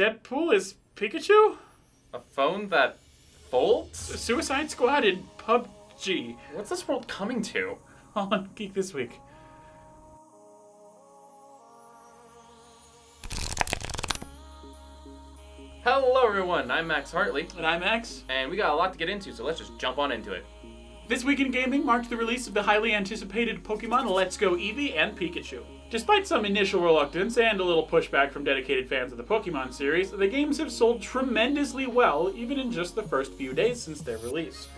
Deadpool is Pikachu? A phone that folds? Suicide Squad in PUBG. What's this world coming to? All on Geek This Week. Hello everyone, I'm Max Hartley. And I'm Max. And we got a lot to get into, so let's just jump on into it. This week in gaming marked the release of the highly anticipated Pokemon Let's Go Eevee and Pikachu. Despite some initial reluctance and a little pushback from dedicated fans of the Pokemon series, the games have sold tremendously well even in just the first few days since their release.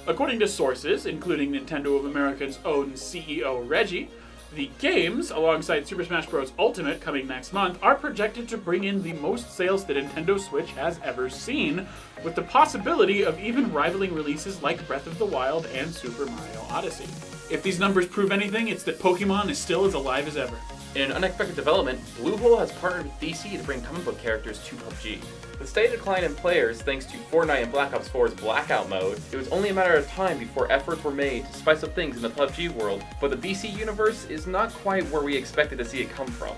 According to sources, including Nintendo of America's own CEO Reggie, the games, alongside Super Smash Bros. Ultimate coming next month, are projected to bring in the most sales that Nintendo Switch has ever seen, with the possibility of even rivaling releases like Breath of the Wild and Super Mario Odyssey. If these numbers prove anything, it's that Pokemon is still as alive as ever. In an unexpected development, Bluehole has partnered with DC to bring comic book characters to PUBG. The steady decline in players thanks to Fortnite and Black Ops 4's Blackout mode, it was only a matter of time before efforts were made to spice up things in the PUBG world, but the DC universe is not quite where we expected to see it come from.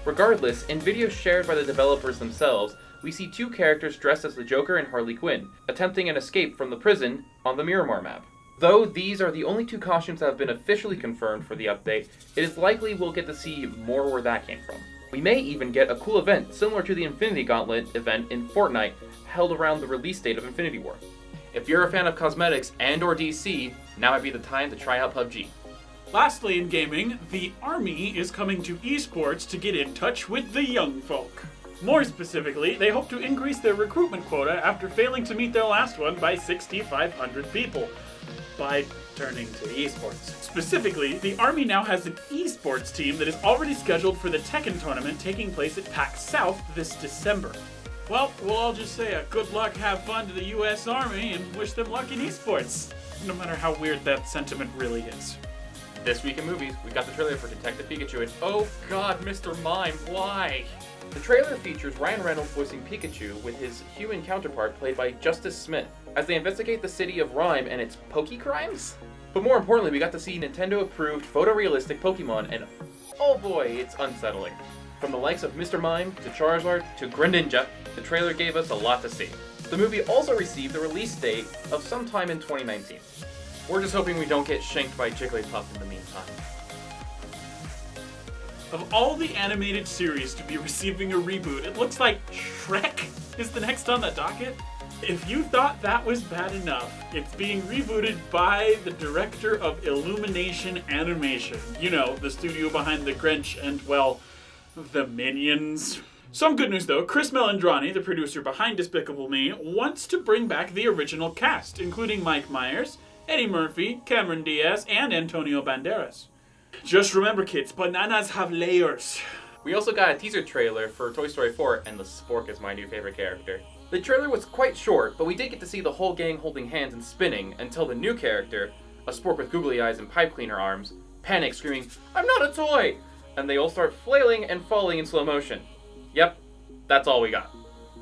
Regardless, in videos shared by the developers themselves, we see two characters dressed as the Joker and Harley Quinn, attempting an escape from the prison on the Miramar map. Though these are the only two costumes that have been officially confirmed for the update, it is likely we'll get to see more where that came from. We may even get a cool event similar to the Infinity Gauntlet event in Fortnite held around the release date of Infinity War. If you're a fan of cosmetics and or DC, now might be the time to try out PUBG. Lastly in gaming, the Army is coming to eSports to get in touch with the young folk. More specifically, they hope to increase their recruitment quota after failing to meet their last one by 6,500 people. By turning to esports. Specifically, the Army now has an esports team that is already scheduled for the Tekken tournament taking place at PAX South this December. Well, we'll all just say a good luck, have fun to the US Army and wish them luck in esports, no matter how weird that sentiment really is. This week in movies, we got the trailer for Detective Pikachu and oh god, Mr. Mime, why? The trailer features Ryan Reynolds voicing Pikachu with his human counterpart played by Justice Smith, as they investigate the city of Rhyme and its Poke crimes? But more importantly, we got to see Nintendo-approved photorealistic Pokemon, and oh boy, it's unsettling. From the likes of Mr. Mime, to Charizard, to Greninja, the trailer gave us a lot to see. The movie also received a release date of sometime in 2019. We're just hoping we don't get shanked by Jigglypuff in the meantime. Of all the animated series to be receiving a reboot, it looks like Shrek is the next on the docket. If you thought that was bad enough, it's being rebooted by the director of Illumination Animation. You know, the studio behind The Grinch and, well, the Minions. Some good news though, Chris Melandrani, the producer behind Despicable Me, wants to bring back the original cast, including Mike Myers, Eddie Murphy, Cameron Diaz, and Antonio Banderas. Just remember kids, bananas have layers. We also got a teaser trailer for Toy Story 4, and the Spork is my new favorite character. The trailer was quite short, but we did get to see the whole gang holding hands and spinning until the new character, a Spork with googly eyes and pipe cleaner arms, panics screaming, "I'm not a toy!" And they all start flailing and falling in slow motion. Yep, that's all we got.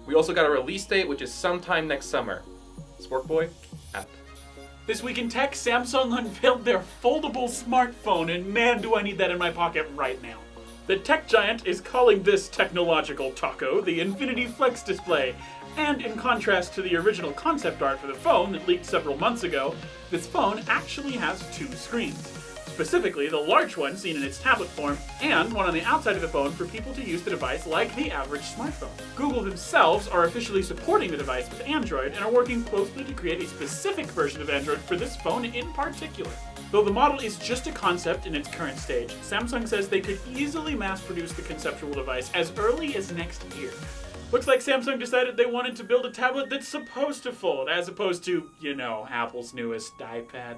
We also got a release date, which is sometime next summer. Spork Boy, out. This week in tech, Samsung unveiled their foldable smartphone, and man do I need that in my pocket right now. The tech giant is calling this technological taco the Infinity Flex display, and in contrast to the original concept art for the phone that leaked several months ago, this phone actually has two screens. Specifically, the large one seen in its tablet form, and one on the outside of the phone for people to use the device like the average smartphone. Google themselves are officially supporting the device with Android and are working closely to create a specific version of Android for this phone in particular. Though the model is just a concept in its current stage, Samsung says they could easily mass-produce the conceptual device as early as next year. Looks like Samsung decided they wanted to build a tablet that's supposed to fold, as opposed to, you know, Apple's newest iPad.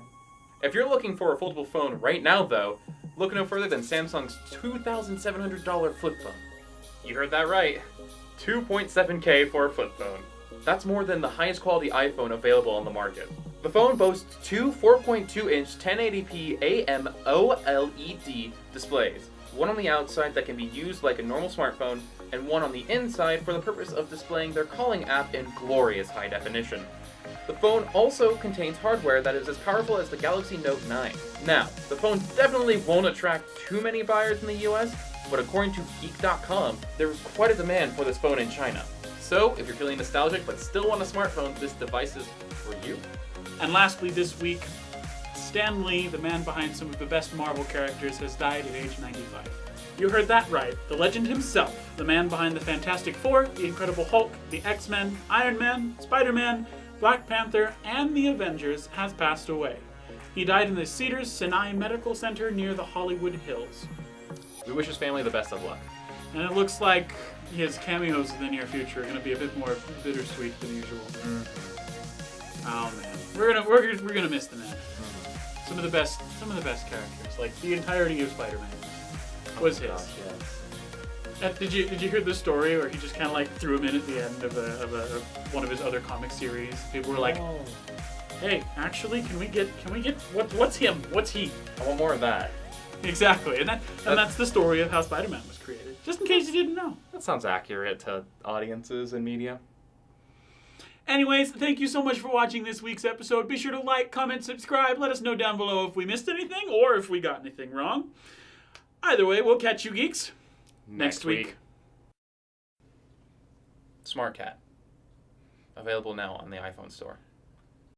If you're looking for a foldable phone right now, though, look no further than Samsung's $2,700 flip phone. You heard that right. $2.7K for a flip phone. That's more than the highest quality iPhone available on the market. The phone boasts two 4.2-inch 1080p AMOLED displays, one on the outside that can be used like a normal smartphone, and one on the inside for the purpose of displaying their calling app in glorious high definition. The phone also contains hardware that is as powerful as the Galaxy Note 9. Now, the phone definitely won't attract too many buyers in the US, but according to Geek.com, there was quite a demand for this phone in China. So, if you're feeling nostalgic but still want a smartphone, this device is for you. And lastly this week, Stan Lee, the man behind some of the best Marvel characters, has died at age 95. You heard that right. The legend himself, the man behind the Fantastic Four, the Incredible Hulk, the X-Men, Iron Man, Spider-Man, Black Panther, and the Avengers, has passed away. He died in the Cedars-Sinai Medical Center near the Hollywood Hills. We wish his family the best of luck. And it looks like his cameos in the near future are going to be a bit more bittersweet than usual. Oh man, we're gonna miss the man. Some of the best characters, like the entirety of Spider-Man, was his. Gosh, yes. Did you hear the story where he just kind of like threw him in at the end of one of his other comic series? People were like, "Hey, actually, can we get what's him? What's he?" I want more of that. Exactly, and that's the story of how Spider-Man was created. Just in case you didn't know. That sounds accurate to audiences and media. Anyways, thank you so much for watching this week's episode. Be sure to like, comment, subscribe. Let us know down below if we missed anything or if we got anything wrong. Either way, we'll catch you geeks next week. Smart Cat. Available now on the iPhone store.